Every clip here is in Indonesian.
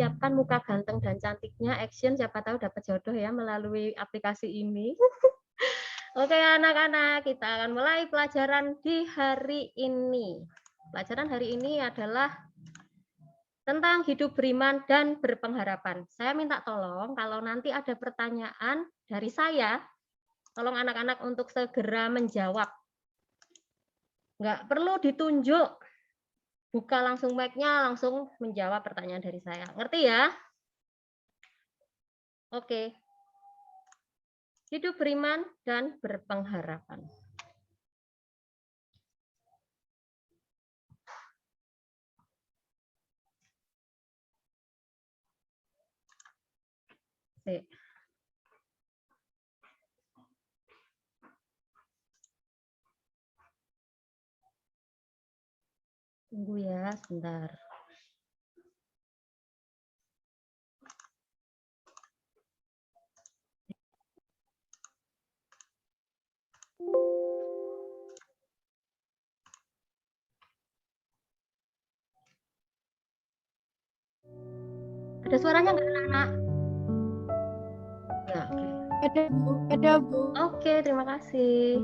siapkan muka ganteng dan cantiknya, action, siapa tahu dapat jodoh ya melalui aplikasi ini. Oke anak-anak, kita akan mulai pelajaran di hari ini. Pelajaran hari ini adalah tentang hidup beriman dan berpengharapan. Saya minta tolong kalau nanti ada pertanyaan dari saya, tolong anak-anak untuk segera menjawab. Nggak perlu ditunjuk. Buka langsung mic-nya, langsung menjawab pertanyaan dari saya. Ngerti ya? Oke. Hidup beriman dan berpengharapan. Oke. Tunggu ya, sebentar. Ada suaranya nggak, anak-anak? Ya, oke. Ada Bu, ada Bu. Oke, terima kasih.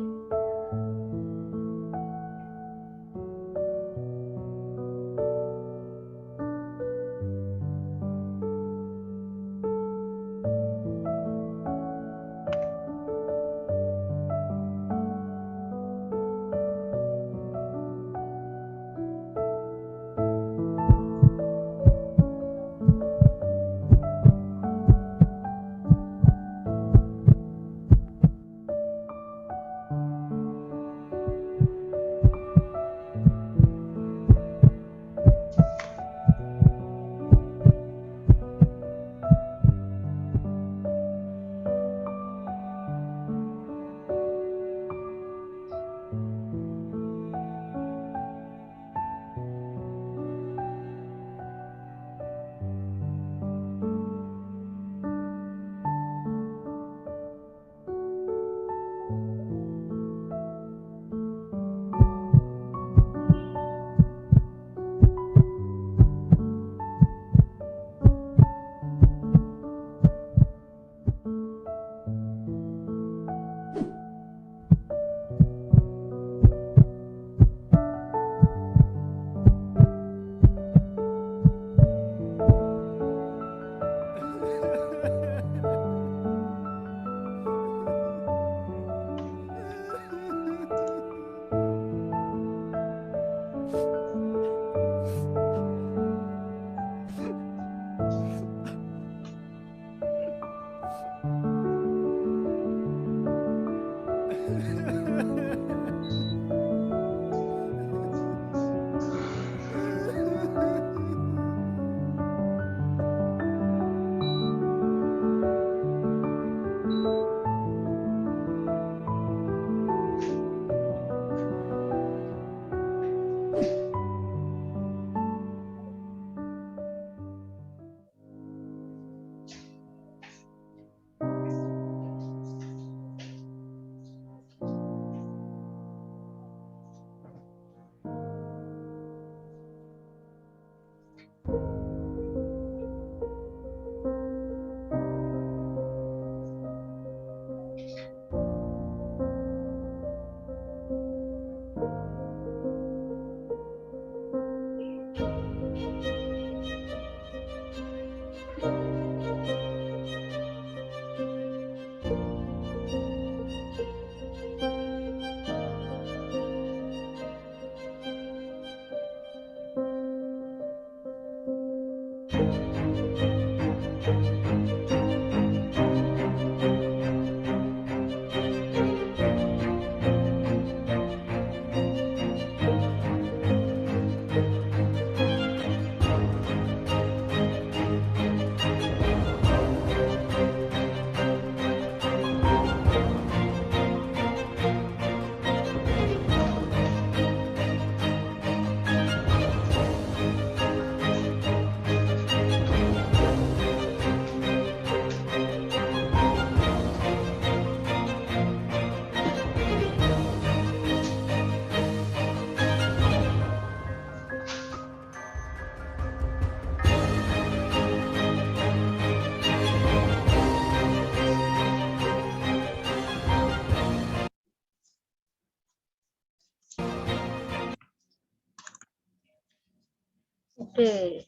Oke.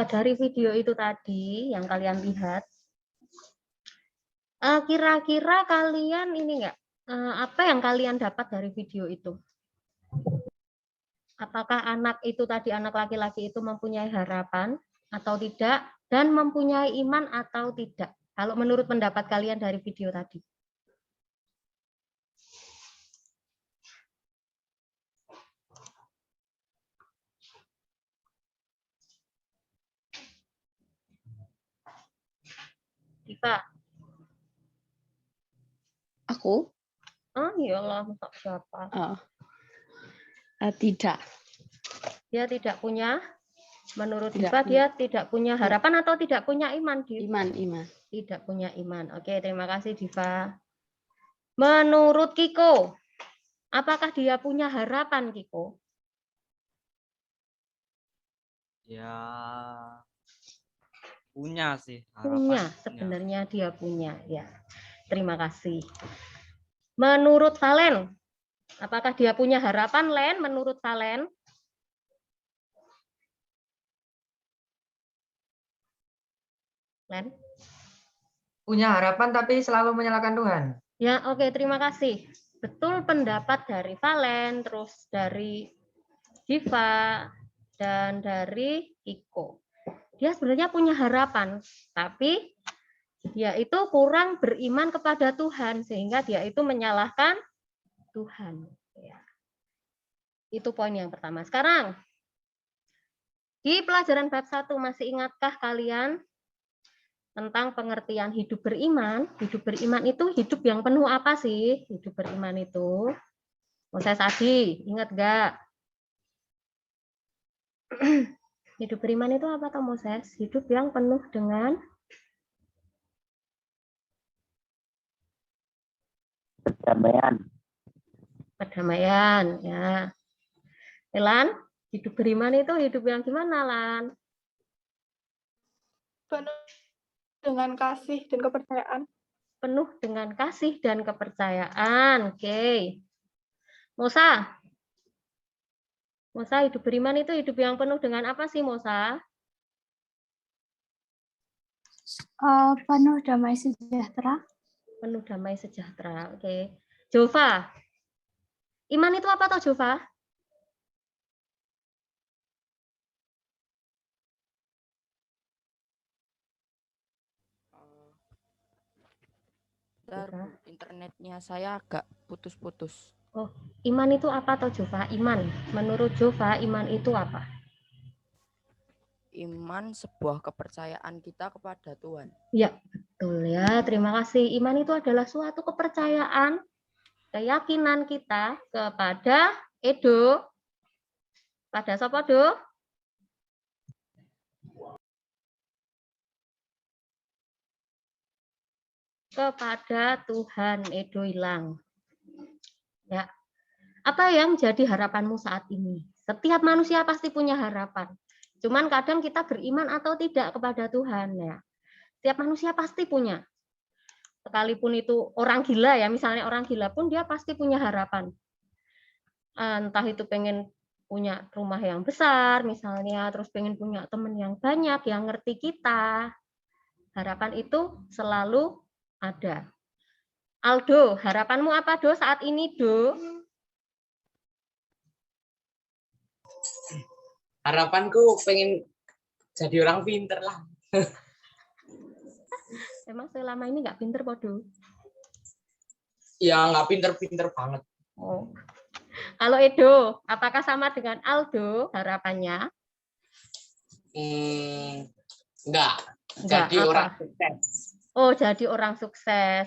Dari video itu tadi yang kalian lihat, kira-kira kalian ini enggak, apa yang kalian dapat dari video itu? Apakah anak itu tadi, anak laki-laki itu mempunyai harapan atau tidak, dan mempunyai iman atau tidak? Kalau menurut pendapat kalian dari video tadi. Diva. Aku? Oh iyalah, siapa? Tidak. Dia tidak punya, menurut Tidak Diva, punya. dia tidak punya harapan atau tidak punya iman? Iman. Tidak punya iman. Oke, terima kasih Diva. Menurut Kiko, apakah dia punya harapan, Kiko? Ya, punya sih. Punya, sebenarnya dia punya. Ya, terima kasih. Menurut Valen, apakah dia punya harapan, Len? Menurut Valen? Len? Punya harapan tapi selalu menyalahkan Tuhan. Ya, oke, terima kasih. Betul pendapat dari Valen, terus dari Diva, dan dari Iko. Dia sebenarnya punya harapan, tapi dia itu kurang beriman kepada Tuhan, sehingga dia itu menyalahkan Tuhan. Ya. Itu poin yang pertama. Sekarang, di pelajaran bab 1, masih ingatkah kalian tentang pengertian hidup beriman? Hidup beriman itu hidup yang penuh apa sih? Hidup beriman itu, Moses Adi, ingat nggak? Hidup beriman itu apa toh Moses? Hidup yang penuh dengan perdamaian. Ya. Lan, hidup beriman itu hidup yang gimana, Lan? Penuh dengan kasih dan kepercayaan. Penuh dengan kasih dan kepercayaan. Oke. Mosa, hidup beriman itu hidup yang penuh dengan apa sih, Mosa? Penuh damai sejahtera. Penuh damai sejahtera. Oke. Jova, iman itu apa toh, Jova? Internetnya saya agak putus-putus. Oh, iman itu apa toh, Jova? Iman. Menurut Jova, iman itu apa? Iman sebuah kepercayaan kita kepada Tuhan. Ya, betul ya. Terima kasih. Iman itu adalah suatu kepercayaan, keyakinan kita kepada Edo. Pada siapa, Do? Kepada Tuhan. Edo hilang. Ya. Apa yang jadi harapanmu saat ini? Setiap manusia pasti punya harapan. Cuman kadang kita beriman atau tidak kepada Tuhan ya. Setiap manusia pasti punya. Sekalipun itu orang gila ya, misalnya orang gila pun dia pasti punya harapan. Entah itu pengen punya rumah yang besar misalnya, terus pengen punya teman yang banyak, yang ngerti kita. Harapan itu selalu ada. Aldo, harapanmu apa, Do, saat ini, Do? Harapanku pengen jadi orang pinter lah. Emang selama ini nggak pinter, Do? Ya nggak pinter-pinter banget. Oh. Kalau Edo, apakah sama dengan Aldo harapannya? Enggak. Jadi Apa? orang sukses. Oh, jadi orang sukses.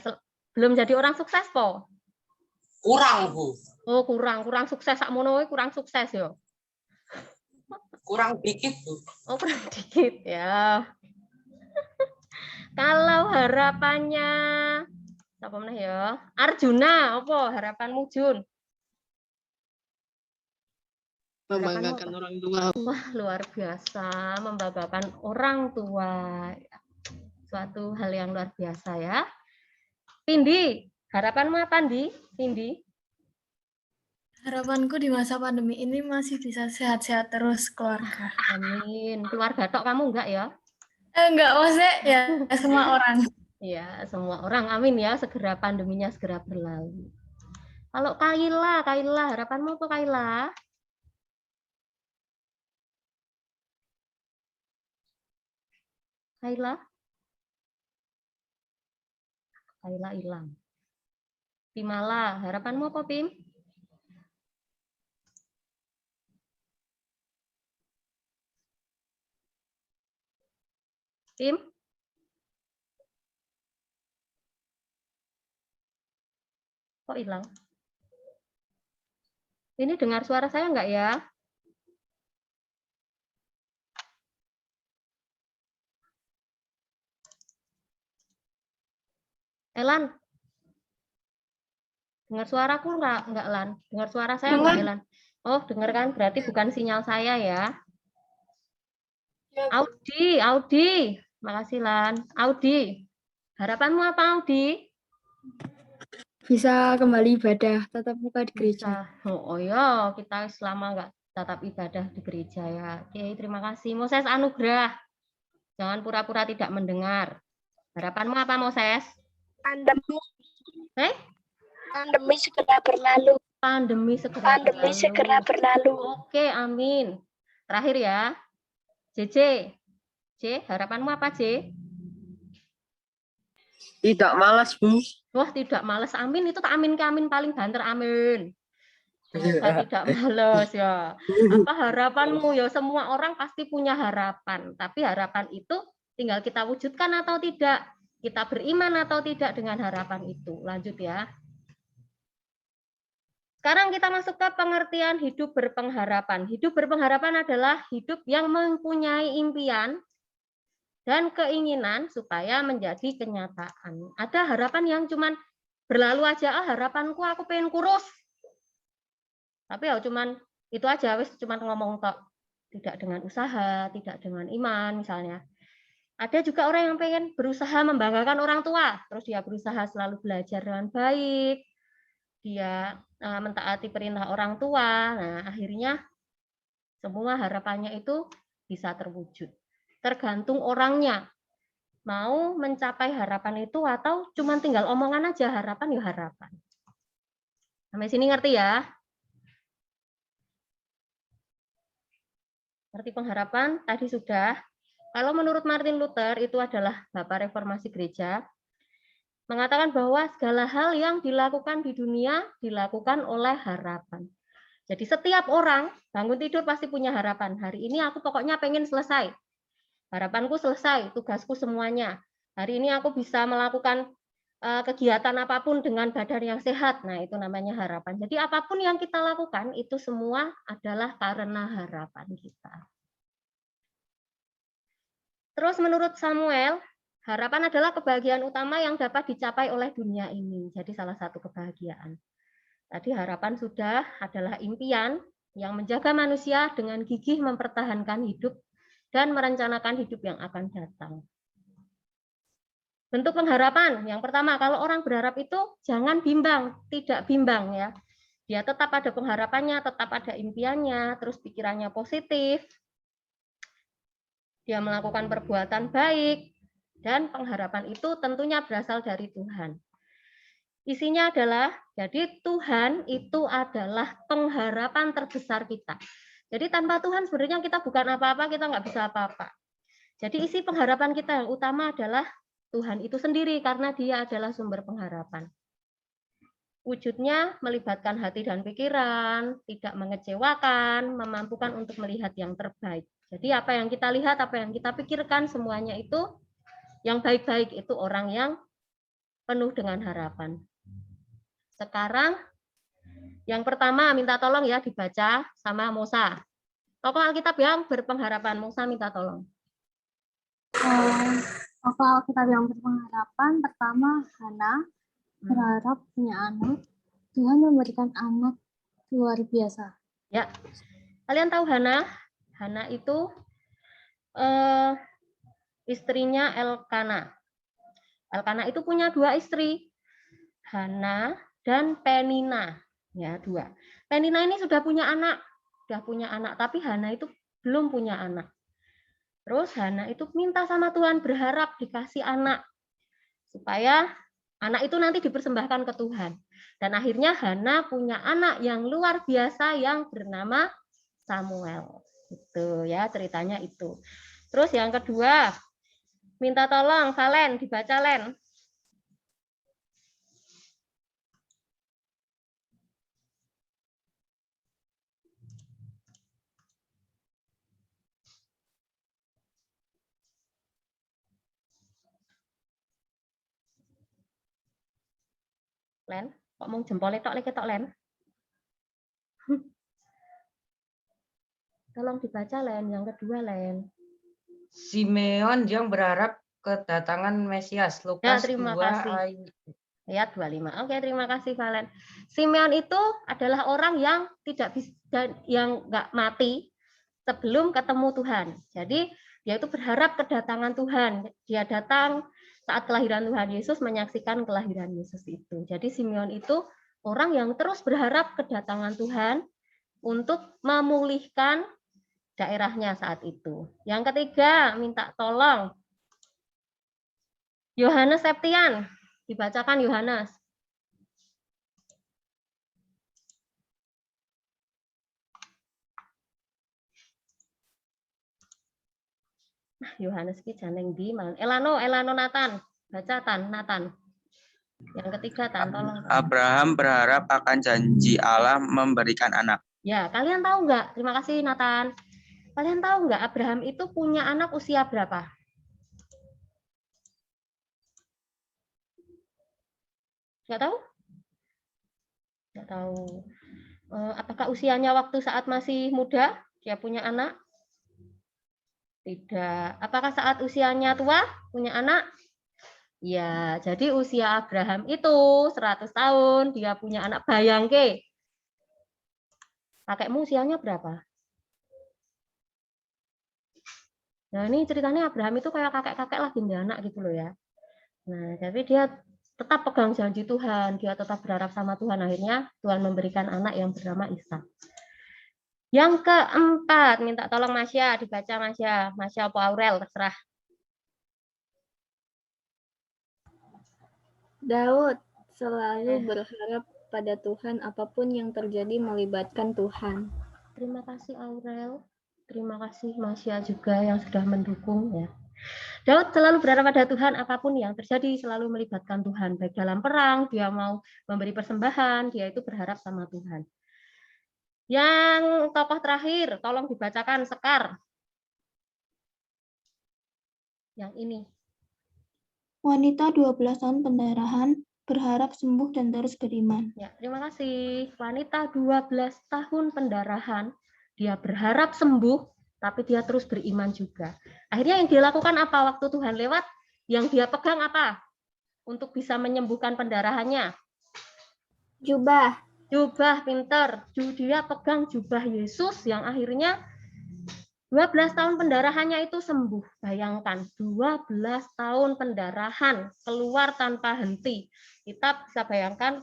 Belum jadi orang sukses, Po? Kurang, Bu. Oh, kurang sukses. Sakmono kurang sukses yo. Kurang dikit, Bu. Oh, kurang dikit ya. Kalau harapannya apa meneh ya? Arjuna, apa harapanmu, Jun? Membanggakan orang tua. Wah, luar biasa, membanggakan orang tua. Suatu hal yang luar biasa ya. Pindi, harapanmu apa, Di? Pindi? Harapanku di masa pandemi ini masih bisa sehat-sehat terus keluarga. Amin. Keluarga tok kamu enggak ya? Enggak, maksudnya ya semua orang. Ya, semua orang amin ya, segera pandeminya segera berlalu. Kalau Kaila, harapanmu apa Kaila? Kaila hilang. Pimala, harapanmu apa Pim? Pim? Kok hilang? Ini dengar suara saya enggak ya? Elan? Dengar suaraku enggak Lan? Dengar suara saya enggak Elan? Oh, dengar kan? Berarti bukan sinyal saya ya. Ya, Audi. Makasih Lan. Audi. Harapanmu apa Audi? Bisa kembali ibadah tatap muka di gereja. Bisa. Oh ya, kita selama enggak tetap ibadah di gereja ya. Oke, terima kasih. Moses Anugrah. Jangan pura-pura tidak mendengar. Harapanmu apa Moses? Pandemi. Pandemi segera berlalu. Oke, amin. Terakhir ya. JJ. Harapanmu apa, J? Tidak malas, Bu. Wah, tidak malas. Amin. Itu tak amin ke amin paling banter. Amin. Semoga tidak malas ya. Apa harapanmu? Ya, semua orang pasti punya harapan. Tapi harapan itu tinggal kita wujudkan atau tidak. Kita beriman atau tidak dengan harapan itu. Lanjut ya. Sekarang kita masuk ke pengertian hidup berpengharapan. Hidup berpengharapan adalah hidup yang mempunyai impian dan keinginan supaya menjadi kenyataan. Ada harapan yang cuman berlalu aja, harapanku aku pengen kurus. Tapi ya cuman itu aja, wis cuman ngomong tok. Tidak dengan usaha, tidak dengan iman misalnya. Ada juga orang yang pengen berusaha membanggakan orang tua, terus dia berusaha selalu belajar dengan baik, dia mentaati perintah orang tua. Nah, akhirnya semua harapannya itu bisa terwujud. Tergantung orangnya mau mencapai harapan itu atau cuma tinggal omongan aja, harapan ya harapan. Sampai sini ngerti ya? Ngerti pengharapan? Tadi sudah. Kalau menurut Martin Luther, itu adalah Bapak Reformasi Gereja, mengatakan bahwa segala hal yang dilakukan di dunia dilakukan oleh harapan. Jadi setiap orang bangun tidur pasti punya harapan. Hari ini aku pokoknya pengen selesai. Harapanku selesai, tugasku semuanya. Hari ini aku bisa melakukan kegiatan apapun dengan badan yang sehat. Nah, itu namanya harapan. Jadi apapun yang kita lakukan itu semua adalah karena harapan kita. Terus menurut Samuel, harapan adalah kebahagiaan utama yang dapat dicapai oleh dunia ini. Jadi salah satu kebahagiaan. Tadi harapan sudah adalah impian yang menjaga manusia dengan gigih mempertahankan hidup dan merencanakan hidup yang akan datang. Bentuk pengharapan, yang pertama, kalau orang berharap itu jangan bimbang, tidak bimbang ya. Dia tetap ada pengharapannya, tetap ada impiannya, terus pikirannya positif, dia melakukan perbuatan baik, dan pengharapan itu tentunya berasal dari Tuhan. Isinya adalah, jadi Tuhan itu adalah pengharapan terbesar kita. Jadi tanpa Tuhan sebenarnya kita bukan apa-apa, kita nggak bisa apa-apa. Jadi isi pengharapan kita yang utama adalah Tuhan itu sendiri, karena dia adalah sumber pengharapan. Wujudnya melibatkan hati dan pikiran, tidak mengecewakan, memampukan untuk melihat yang terbaik. Jadi apa yang kita lihat, apa yang kita pikirkan, semuanya itu yang baik-baik, itu orang yang penuh dengan harapan. Sekarang yang pertama minta tolong ya dibaca sama Musa. Tokoh Alkitab yang berpengharapan, Musa minta tolong. Tokoh Alkitab yang berpengharapan, pertama Hana berharap punya anak. Tuhan memberikan anak luar biasa. Ya, kalian tahu Hana? Hana itu istrinya Elkana. Elkana itu punya 2 istri, Hana dan Penina. Ya, 2. Penina ini sudah punya anak, tapi Hana itu belum punya anak. Terus Hana itu minta sama Tuhan, berharap dikasih anak, supaya anak itu nanti dipersembahkan ke Tuhan. Dan akhirnya Hana punya anak yang luar biasa yang bernama Samuel. Itu ya ceritanya itu. Terus yang kedua, minta tolong Valen, dibaca Len. Len, kok mau jempolnya tok lagi tok Len? Tolong dibaca Len, yang kedua Len. Simeon yang berharap kedatangan Mesias. Ya, Lukas terima 2 kasih. Ayat 25. Oke, terima kasih Valen. Simeon itu adalah orang yang tidak bisa, yang nggak mati sebelum ketemu Tuhan. Jadi dia itu berharap kedatangan Tuhan. Dia datang saat kelahiran Tuhan Yesus, menyaksikan kelahiran Yesus itu. Jadi Simeon itu orang yang terus berharap kedatangan Tuhan untuk memulihkan daerahnya saat itu. Yang ketiga, minta tolong Yohanes Septian. Dibacakan Yohanes. Yohanes ki janeng di mal. Elano Nathan. Baca Nathan. Yang ketiga tolong. Abraham berharap akan janji Allah memberikan anak. Ya, kalian tahu nggak? Terima kasih Nathan. Kalian tahu nggak Abraham itu punya anak usia berapa? Nggak tahu? Nggak tahu. Apakah usianya waktu saat masih muda dia punya anak? Tidak. Apakah saat usianya tua punya anak? Ya, jadi usia Abraham itu 100 tahun, dia punya anak. Bayangke. Kakekmu usianya berapa? Nah, ini ceritanya Abraham itu kayak kakek-kakek lagi punya anak gitu loh ya. Nah, tapi dia tetap pegang janji Tuhan, dia tetap berharap sama Tuhan. Akhirnya Tuhan memberikan anak yang bernama Ishak. Yang keempat, minta tolong Masya, dibaca Masya. Masya apa Aurel, terserah. Daud selalu berharap pada Tuhan, apapun yang terjadi melibatkan Tuhan. Terima kasih Aurel. Terima kasih Masya juga yang sudah mendukung ya. Daud selalu berharap pada Tuhan, apapun yang terjadi selalu melibatkan Tuhan. Baik dalam perang, dia mau memberi persembahan, dia itu berharap sama Tuhan. Yang tokoh terakhir, tolong dibacakan Sekar. Yang ini. Wanita 12 tahun pendarahan berharap sembuh dan terus beriman. Ya, terima kasih. Wanita 12 tahun pendarahan, dia berharap sembuh, tapi dia terus beriman juga. Akhirnya yang dia lakukan apa waktu Tuhan lewat? Yang dia pegang apa? Untuk bisa menyembuhkan pendarahannya. Jubah. Jubah, pinter. Dia pegang jubah Yesus yang akhirnya 12 tahun pendarahannya itu sembuh. Bayangkan, 12 tahun pendarahan keluar tanpa henti. Kita bisa bayangkan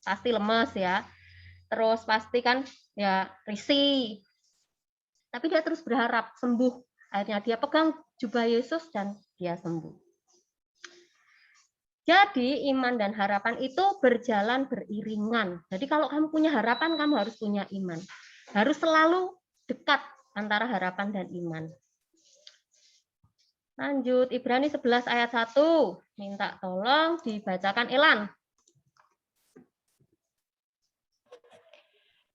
pasti lemes ya. Terus pasti kan ya risih. Tapi dia terus berharap sembuh. Akhirnya dia pegang jubah Yesus dan dia sembuh. Jadi iman dan harapan itu berjalan beriringan. Jadi kalau kamu punya harapan, kamu harus punya iman. Harus selalu dekat antara harapan dan iman. Lanjut, Ibrani 11 ayat 1. Minta tolong dibacakan Elan.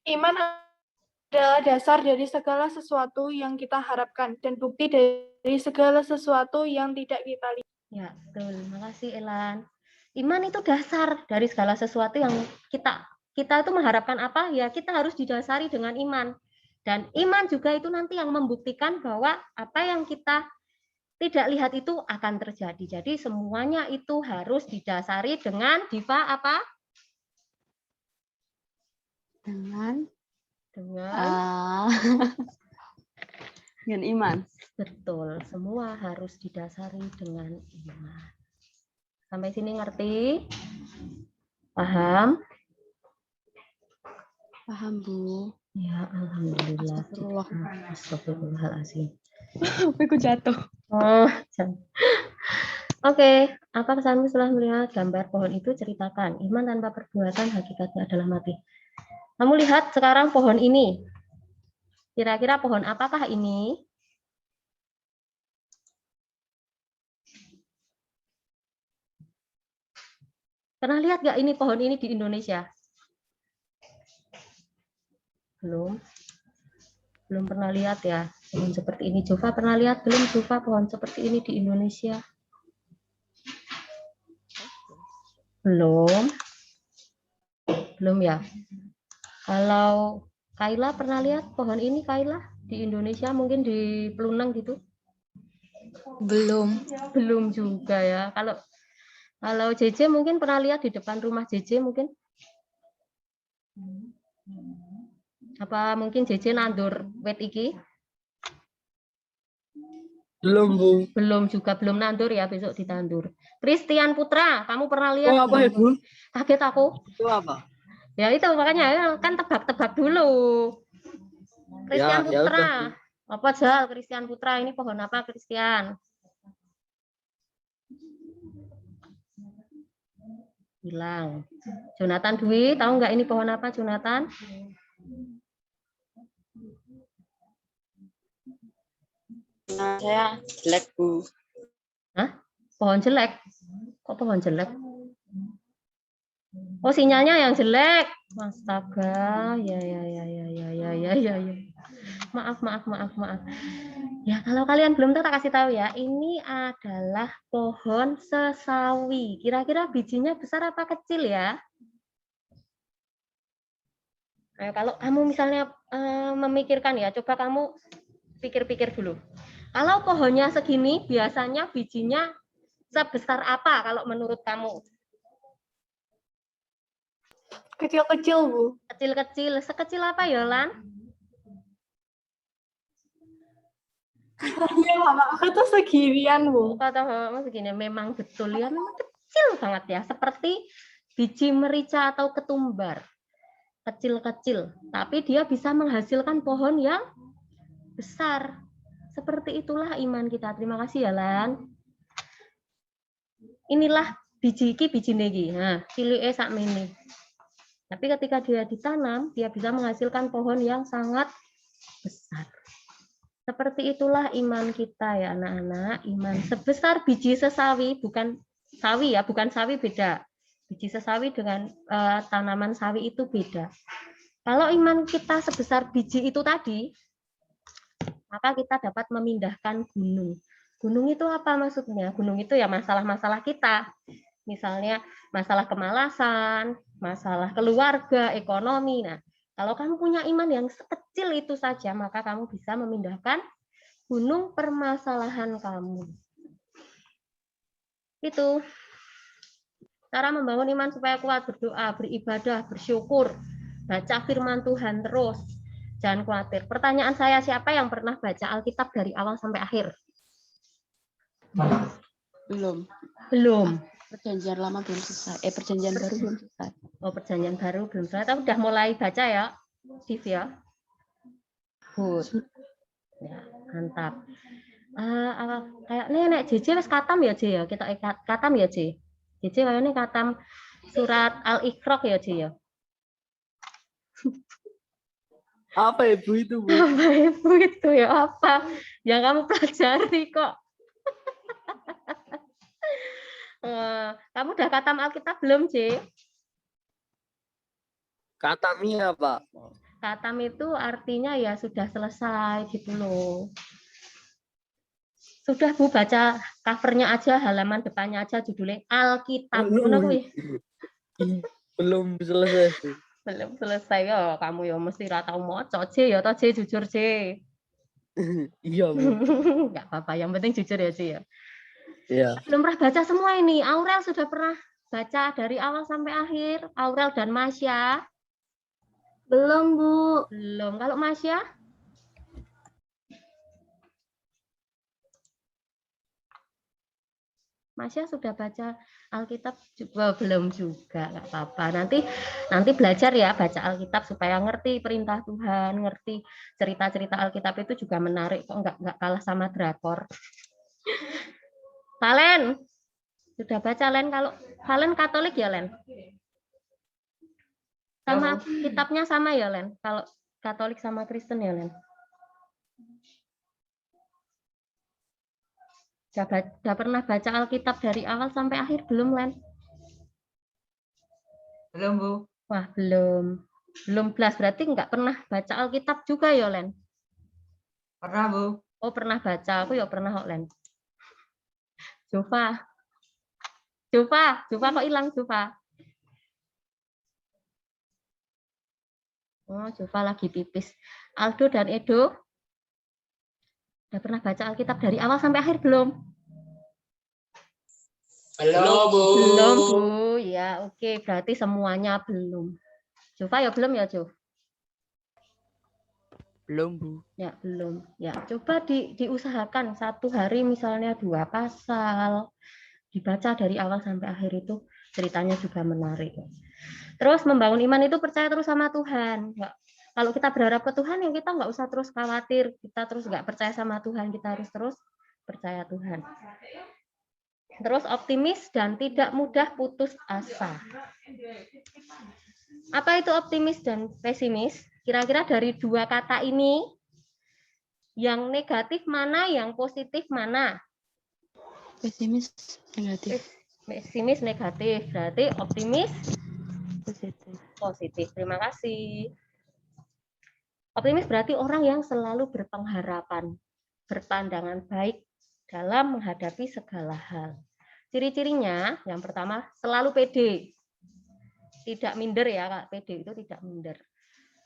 Iman adalah dasar dari segala sesuatu yang kita harapkan dan bukti dari segala sesuatu yang tidak kita lihat. Ya, betul. Terima kasih Elan. Iman itu dasar dari segala sesuatu yang kita itu mengharapkan apa? Ya, kita harus didasari dengan iman. Dan iman juga itu nanti yang membuktikan bahwa apa yang kita tidak lihat itu akan terjadi. Jadi semuanya itu harus didasari dengan Diva apa? Dengan iman. Betul, semua harus didasari dengan iman. Sampai sini ngerti? Paham? Paham, Bu. Ya, alhamdulillah. Astagfirullah. Astagfirullahaladzim. Aku jatuh. Oh, Oke, apa pesanmu setelah melihat gambar pohon itu? Ceritakan. Iman tanpa perbuatan hakikatnya adalah mati. Kamu lihat sekarang pohon ini. Kira-kira pohon apakah ini? Pernah lihat nggak ini pohon ini di Indonesia? Belum. Belum pernah lihat ya pohon seperti ini. Jova pernah lihat belum Jova pohon seperti ini di Indonesia? Belum. Belum ya. Kalau Kaila pernah lihat pohon ini Kaila di Indonesia mungkin di Pelunang gitu? Belum. Belum juga ya. Kalau JJ mungkin pernah lihat di depan rumah JJ mungkin? Apa mungkin JJ nandur wet iki? Belum, Bu. Belum juga, belum nandur ya, besok ditandur. Christian Putra, kamu pernah lihat? Oh, apa ya, Bu? Kaget aku. Itu apa? Ya itu makanya kan tebak-tebak dulu. Christian Ya Putra. udah. Apa Jal Christian Putra ini pohon apa Christian? Hilang. Jonathan Dwi, tahu nggak ini pohon apa Jonathan? Saya jelek, Bu. Hah? Pohon jelek? Kok pohon jelek? Oh, sinyalnya yang jelek. Astaga, ya. Maaf. Ya, kalau kalian belum tahu, tak kasih tahu ya. Ini adalah pohon sesawi. Kira-kira bijinya besar apa kecil ya? Nah, kalau kamu misalnya memikirkan ya, coba kamu pikir-pikir dulu. Kalau pohonnya segini, biasanya bijinya sebesar apa kalau menurut kamu? Kecil-kecil, Bu. Kecil-kecil. Sekecil apa Yolan? Iya, Mama. Aku tuh seginian, Bu. Kata mama segini, memang betul ya, memang kecil banget ya. Seperti biji merica atau ketumbar. Kecil-kecil. Tapi dia bisa menghasilkan pohon yang besar. Seperti itulah iman kita. Terima kasih ya, Lan. Inilah biji iki, biji negi. Nah, cilike sakmene. Tapi ketika dia ditanam, dia bisa menghasilkan pohon yang sangat besar. Seperti itulah iman kita ya anak-anak. Iman sebesar biji sesawi, bukan sawi ya, bukan sawi beda. Biji sesawi dengan tanaman sawi itu beda. Kalau iman kita sebesar biji itu tadi, maka kita dapat memindahkan gunung. Gunung itu apa maksudnya? Gunung itu ya masalah-masalah kita. Misalnya masalah kemalasan, masalah keluarga, ekonomi. Nah, kalau kamu punya iman yang sekecil itu saja, maka kamu bisa memindahkan gunung permasalahan kamu. Itu cara membangun iman supaya kuat, berdoa, beribadah, bersyukur, baca firman Tuhan terus. Jangan khawatir. Pertanyaan saya, siapa yang pernah baca Alkitab dari awal sampai akhir? Belum. Belum. Perjanjian lama belum selesai. Perjanjian baru belum selesai. Oh, perjanjian baru belum selesai, tapi udah mulai baca ya, Div ya? Good. Ya, mantap. Kayak nenek JJ wis katam ya, J ya? Kita katam ya, J? JJ kayaknya katam surat Al-Iqra ya, J ya? Apa Ibu itu, Bu? Apa Ibu itu ya? Apa yang kamu pelajari kok? Kamu udah katam Alkitab belum, J? Katamnya, Pak. Katam itu artinya ya sudah selesai gitu loh. Sudah Bu, baca covernya aja, halaman depannya aja, judulnya Alkitab. Belum selesai, Bu. Belum selesai ya, kamu ya mesti ra tau maca, J ya, toh J jujur J. Iya, Bu. Enggak apa-apa, yang penting jujur ya, J ya. Iya. Belum pernah baca semua ini. Aurel sudah pernah baca dari awal sampai akhir. Aurel dan Masya. Belum, Bu. Belum. Kalau Masya? Masya sudah baca Alkitab juga? Belum juga, nggak apa-apa. Nanti belajar ya baca Alkitab supaya ngerti perintah Tuhan, ngerti cerita-cerita Alkitab itu juga menarik kok, nggak kalah sama drakor. Valen, sudah baca Len? Kalau Valen Katolik ya Len? Sama kitabnya sama ya Len? Kalau Katolik sama Kristen ya Len? Sudah pernah baca Alkitab dari awal sampai akhir belum, Len? Belum, Bu. Wah, belum. Belum belas, berarti nggak pernah baca Alkitab juga ya, Len? Pernah, Bu. Oh, pernah baca. Aku ya pernah kok, Len. Jova kok hilang, Jova? Oh, Jova lagi pipis. Aldo dan Edo, udah pernah baca Alkitab dari awal sampai akhir belum? Belum, Bu. Belum, Bu. Ya, oke. Berarti semuanya belum. Jova ya belum ya, Jo? Belum, Bu. Ya, belum. Ya, coba diusahakan satu hari misalnya 2 pasal. Dibaca dari awal sampai akhir itu ceritanya juga menarik. Terus membangun iman itu percaya terus sama Tuhan. Kalau kita berharap ke Tuhan, ya kita nggak usah terus khawatir. Kita terus nggak percaya sama Tuhan. Kita harus terus percaya Tuhan. Terus optimis dan tidak mudah putus asa. Apa itu optimis dan pesimis? Kira-kira dari 2 kata ini, yang negatif mana, yang positif mana? Pesimis negatif. Pesimis negatif, berarti optimis Positif. positif. Terima kasih. Optimis berarti orang yang selalu berpengharapan, berpandangan baik dalam menghadapi segala hal. Ciri-cirinya, yang pertama, selalu pede. Tidak minder ya, Kak. Pede itu tidak minder.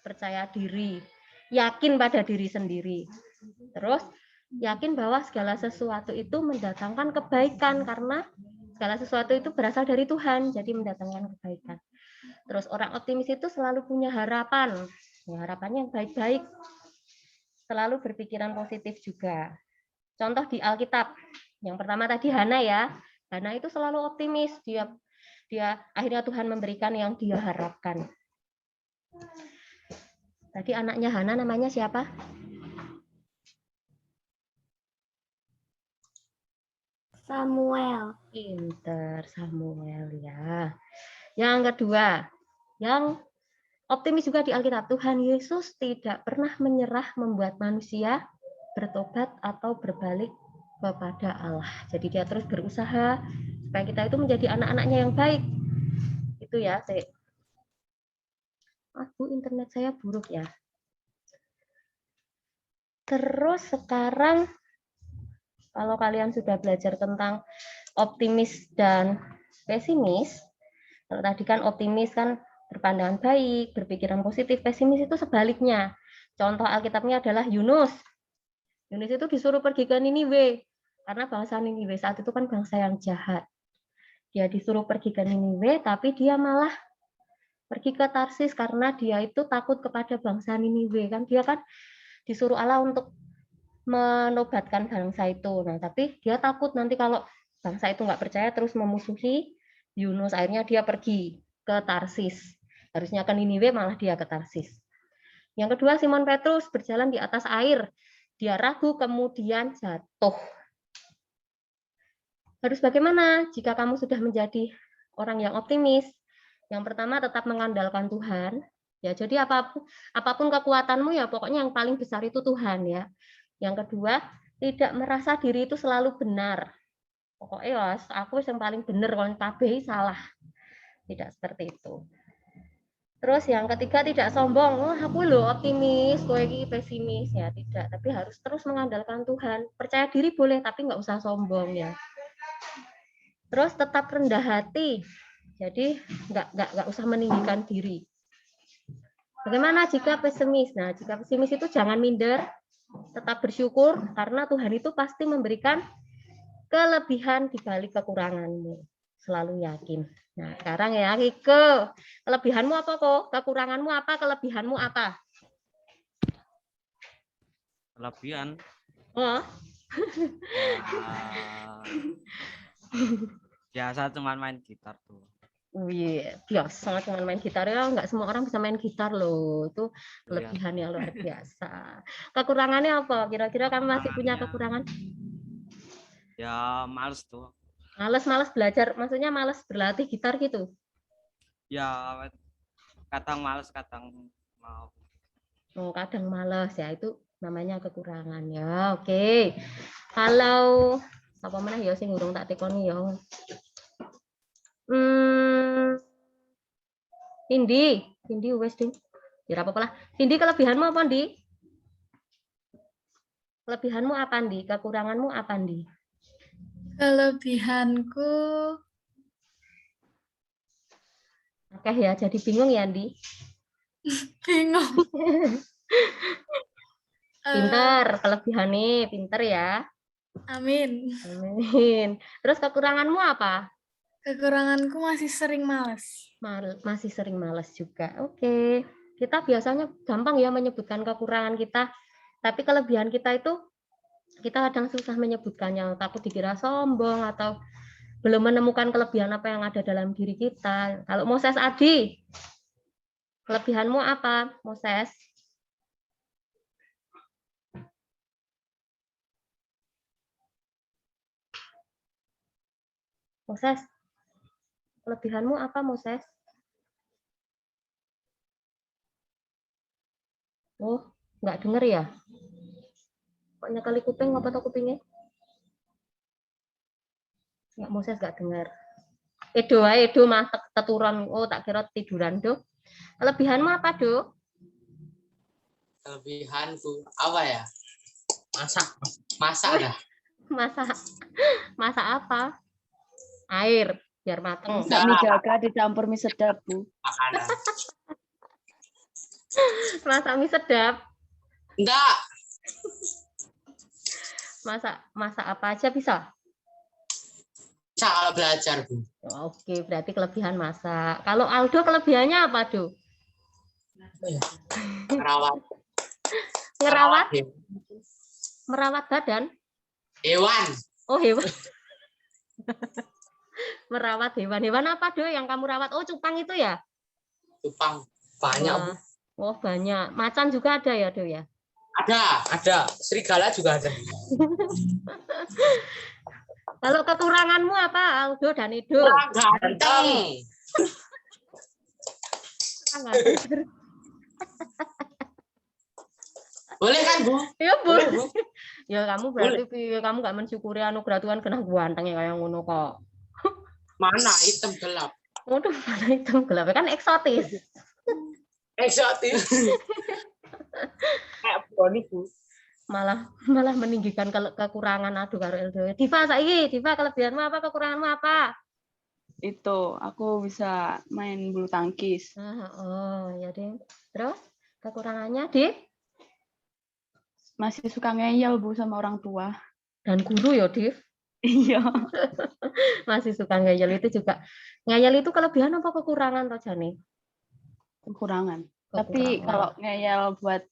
Percaya diri, yakin pada diri sendiri. Terus, yakin bahwa segala sesuatu itu mendatangkan kebaikan, karena segala sesuatu itu berasal dari Tuhan, jadi mendatangkan kebaikan. Terus, orang optimis itu selalu punya harapan. Ya, harapannya yang baik-baik. Selalu berpikiran positif juga. Contoh di Alkitab. Yang pertama tadi Hana ya. Hana itu selalu optimis. Dia akhirnya Tuhan memberikan yang dia harapkan. Tadi anaknya Hana namanya siapa? Samuel. Pinter, Samuel ya. Yang kedua, yang optimis juga di Alkitab. Tuhan Yesus tidak pernah menyerah membuat manusia bertobat atau berbalik kepada Allah. Jadi dia terus berusaha supaya kita itu menjadi anak-anaknya yang baik. Itu ya, Bu, internet saya buruk ya. Terus sekarang kalau kalian sudah belajar tentang optimis dan pesimis, kalau tadi kan optimis kan berpandangan baik, berpikiran positif, pesimis itu sebaliknya. Contoh Alkitabnya adalah Yunus. Yunus itu disuruh pergi ke Niniwe, karena bangsa Niniwe saat itu kan bangsa yang jahat. Dia disuruh pergi ke Niniwe, tapi dia malah pergi ke Tarsis karena dia itu takut kepada bangsa Niniwe. Kan dia kan disuruh Allah untuk menobatkan bangsa itu. Nah, tapi dia takut nanti kalau bangsa itu nggak percaya terus memusuhi Yunus. Akhirnya dia pergi ke Tarsis. Harusnya ke Niniwe, malah dia ke Tarsis. Yang kedua, Simon Petrus berjalan di atas air. Dia ragu, kemudian jatuh. Harus bagaimana jika kamu sudah menjadi orang yang optimis? Yang pertama, tetap mengandalkan Tuhan. Ya, jadi apapun kekuatanmu ya pokoknya yang paling besar itu Tuhan ya. Yang kedua, tidak merasa diri itu selalu benar. Pokoknya aku yang paling benar, kalau kabeh salah. Tidak seperti itu. Terus yang ketiga, tidak sombong. Oh, aku loh optimis, kowe iki pesimis ya, tidak. Tapi harus terus mengandalkan Tuhan. Percaya diri boleh, tapi nggak usah sombong ya. Terus tetap rendah hati. Jadi nggak usah meninggikan diri. Bagaimana jika pesimis? Nah, jika pesimis itu jangan minder, tetap bersyukur karena Tuhan itu pasti memberikan kelebihan di balik kekuranganmu. Selalu yakin. Nah, sekarang ya, Rike. Kelebihanmu apa kok? Kekuranganmu apa? Kelebihanmu apa? Kelebihan. Oh. Ya, Biasa cuman main gitar tuh. Iya, biasa cuma main gitar ya, nggak semua orang bisa main gitar loh. Itu Iya. kelebihan yang luar biasa. Kekurangannya apa? Kira-kira kamu masih punya kekurangan? Ya males tuh. Males-males belajar, maksudnya males berlatih gitar gitu. Ya kadang males, kadang mau. Oh, kadang males ya, itu namanya kekurangan ya. Oke. Kalau apa mana ya sing urung tak tekoni ya. Indi wes ding. Ya apa-apa lah. Indi, kelebihanmu apa, Ndi? Kelebihanmu apa, Ndi? Kekuranganmu apa, Ndi? Kelebihanku Oke ya, jadi bingung ya, Ndi. bingung. Pinter, kelebihannya pinter ya. Amin. Amin. Terus kekuranganmu apa? Kekuranganku masih sering males. Masih sering malas juga. Oke. Kita biasanya gampang ya menyebutkan kekurangan kita, tapi kelebihan kita itu kita kadang susah menyebutkannya, takut dikira sombong atau belum menemukan kelebihan apa yang ada dalam diri kita. Kalau Moses Adi, kelebihanmu apa, Moses? Moses, kelebihanmu apa, Moses? Oh, nggak denger ya? Kok nyekali kuping, apa tuh kupingnya? Ya, Moses nggak dengar. Edo mah teturan. Oh, tak kira tiduran, Do. Kelebihanmu apa, Do? Kelebihanku apa ya? Masak dah. Masak apa? Air, biar mateng. Masak mie gaga dicampur mie sedap, Bu. Makanan. Masak mie sedap. Enggak. Masak apa aja bisa? Bisa kalau belajar, Bu. Oke, berarti kelebihan masak. Kalau Aldo kelebihannya apa, Do? Merawat. Ngerawat? Merawat badan? Hewan. Oh, hewan. Merawat hewan. Hewan apa, Do, yang kamu rawat? Oh, cupang itu ya? Cupang. Banyak, Bu. Oh, banyak. Macan juga ada ya, Do ya? Ada. Serigala juga ada. Kalau kekuranganmu apa, Aldo dan Edo? Ganteng. Boleh kan, Bu? Ya, Bu. Boleh, Bu. Ya, kamu berarti kamu nggak mensyukuri anugerah Tuhan kena ganteng ya kayak ngono kok. Mana hitam gelap? Waduh, mana itu gelap kan eksotis. Eksotis. Kayak Boni, Bu. Malah meninggikan kekurangan. Aduh karo Eldo. Diva kelebihanmu apa, kekuranganmu apa? Itu aku bisa main bulu tangkis. Oh ya deh. Terus kekurangannya, Dik? Masih suka ngeyel, Bu, sama orang tua. Dan guru ya, Div. Iya. Masih suka ngeyel itu juga. Ngeyel itu kelebihan apa kekurangan toh, Jani? Kekurangan. Tapi kalau ngeyel buat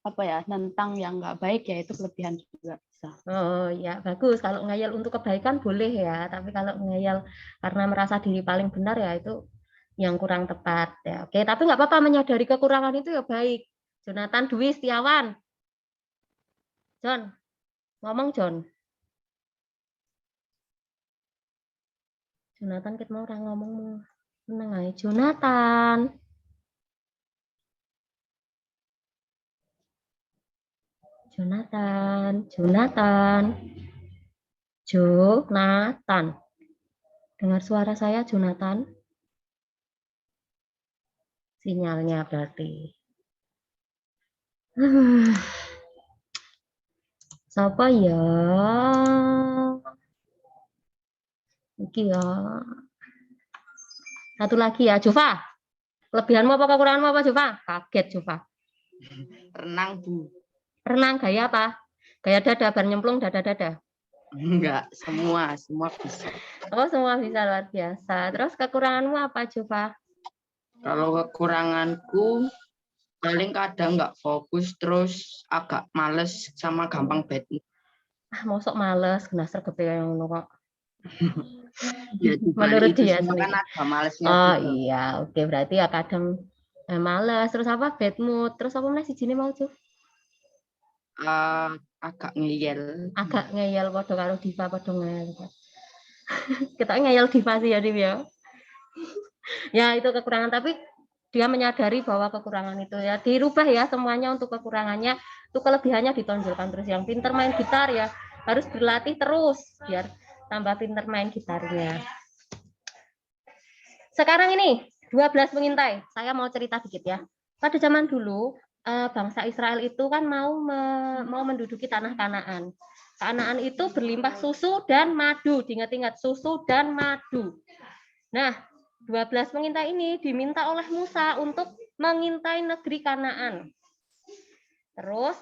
apa ya, nentang yang nggak baik ya itu kelebihan juga bisa. Oh ya, bagus. Kalau ngeyel untuk kebaikan boleh ya, tapi kalau ngeyel karena merasa diri paling benar ya itu yang kurang tepat ya. Oke, tapi nggak apa-apa, menyadari kekurangan itu ya baik. Jonathan Dwi Setiawan. John, ngomong John. Jonathan kita mau orang ngomong meneng ae. Jonathan. Dengar suara saya, Jonathan? Sinyalnya berarti. Siapa ya? Iki ya. Satu lagi ya, Jova. Kelebihanmu apa, kekuranganmu apa, Jova? Kaget, Jova. Renang, Bu. Renang gaya apa? Gaya dada, bar nyemplung dada-dada. Enggak, semua bisa. Oh, semua bisa, luar biasa. Terus kekuranganmu apa, Jova? Kalau kekuranganku paling kadang nggak fokus, terus agak males sama gampang bad mood. Mosok males, kena sergep yang ngono kok. Ya di balik Menurut itu dia semua kan sendiri. ada malesnya Oh juga. iya, oke berarti ya kadang males, terus apa bad mood, terus apa mana sijine mau Cuk? Agak ngeyel. Agak ngeyel padha karo Diva padha ngeyel. Kita ngeyel Diva sih ya Div ya. Ya itu kekurangan tapi dia menyadari bahwa kekurangan itu ya dirubah ya semuanya untuk kekurangannya, itu kelebihannya ditonjolkan terus. Yang pinter main gitar ya harus berlatih terus biar tambah pinter main gitarnya. Sekarang ini 12 mengintai. Saya mau cerita dikit ya. Pada zaman dulu bangsa Israel itu kan mau menduduki tanah Kanaan. Kanaan itu berlimpah susu dan madu. Diingat-ingat susu dan madu. Nah, 12 mengintai ini diminta oleh Musa untuk mengintai negeri Kanaan. Terus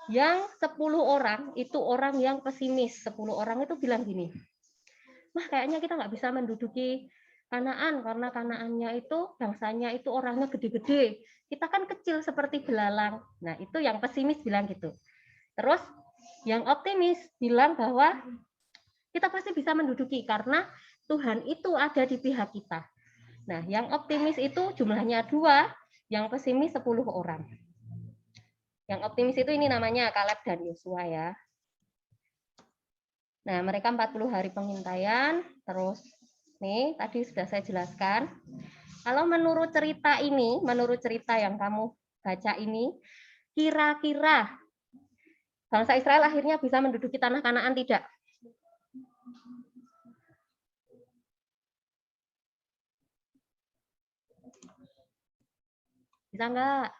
yang 10 orang itu orang yang pesimis. 10 orang itu bilang gini, wah kayaknya kita nggak bisa menduduki Kanaan karena Kanaannya itu bangsanya itu orangnya gede-gede. Kita kan kecil seperti belalang. Nah itu yang pesimis bilang gitu. Terus yang optimis bilang bahwa kita pasti bisa menduduki karena Tuhan itu ada di pihak kita. Nah, yang optimis itu jumlahnya 2, yang pesimis 10 orang. Yang optimis itu ini namanya Kaleb dan Yosua ya. Nah, mereka 40 hari pengintaian, terus nih tadi sudah saya jelaskan. Kalau menurut cerita ini, menurut cerita yang kamu baca ini, kira-kira bangsa Israel akhirnya bisa menduduki tanah Kanaan tidak? Bisa enggak?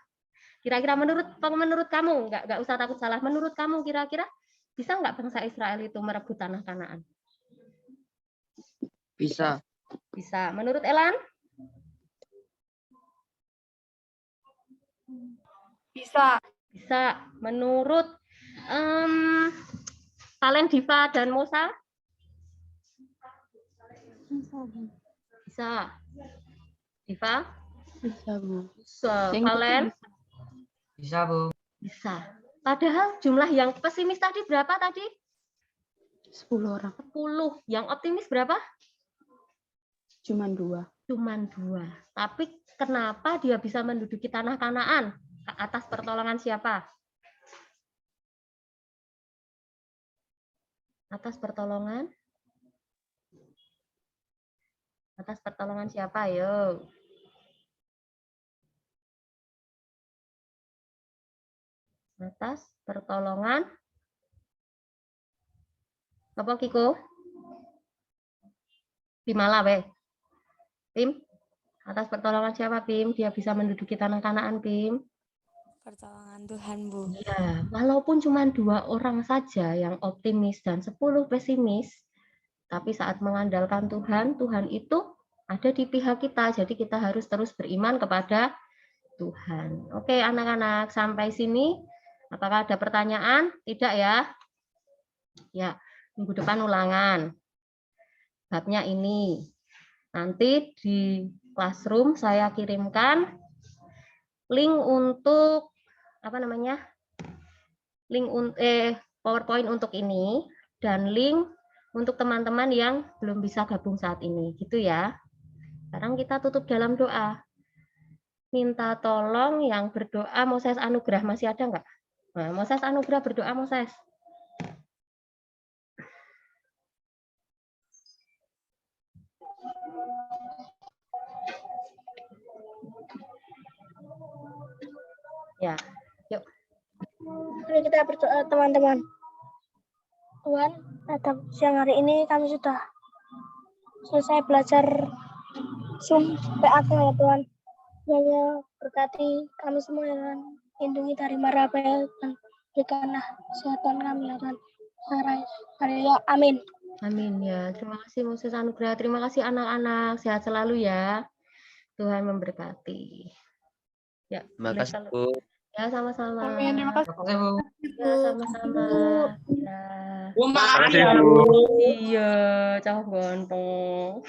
Kira-kira menurut kamu, enggak usah takut salah. Menurut kamu kira-kira bisa enggak bangsa Israel itu merebut tanah Kanaan? Bisa. Bisa. Menurut Elan? Bisa. Bisa. Menurut Valen, Diva, dan Musa? Bisa. Diva? Bisa, Bu. Bisa. Yang Valen? Bisa, Bu. Bisa. Padahal jumlah yang pesimis tadi berapa tadi? 10 orang. 10. Yang optimis berapa? Cuman 2. Cuman 2. Tapi kenapa dia bisa menduduki tanah Kanaan? Atas pertolongan siapa? Atas pertolongan? Atas pertolongan siapa? Ayo. Atas pertolongan apa Kiko? Bimala weh. Tim? Atas pertolongan siapa, Pim? Dia bisa menduduki tanah Kanaan, Pim. Pertolongan Tuhan, Bu. Ya, walaupun cuma 2 orang saja yang optimis dan 10 pesimis, tapi saat mengandalkan Tuhan, Tuhan itu ada di pihak kita. Jadi kita harus terus beriman kepada Tuhan. Oke, anak-anak, sampai sini. Apakah ada pertanyaan? Tidak ya? Ya, minggu depan ulangan. Babnya ini. Nanti di Classroom saya kirimkan link untuk apa namanya? Link PowerPoint untuk ini dan link untuk teman-teman yang belum bisa gabung saat ini, gitu ya. Sekarang kita tutup dalam doa. Minta tolong yang berdoa Moses Anugrah, masih ada enggak? Nah, Moses Anugrah berdoa Moses. Ya, yuk. Mari kita berdoa teman-teman. Tuhan, pada siang hari ini kami sudah selesai belajar Zoom PAK ya Tuhan. Hanya berkati kami semua ya Tuhan. Lindungi dari mara bahaya dan berikanlah kesehatan kami ya Tuhan. Haleluya. Amin. Amin ya. Terima kasih Moses Anugrah. Terima kasih anak-anak. Sehat selalu ya. Tuhan memberkati. Ya, Terima kasih, boleh Bu. ya sama-sama. Amin. Terima kasih. Makasih, Bu. Ya, sama-sama. Ya. Bu, Makasih, makasih ya, Bu. Bu. Iya, cah gontong.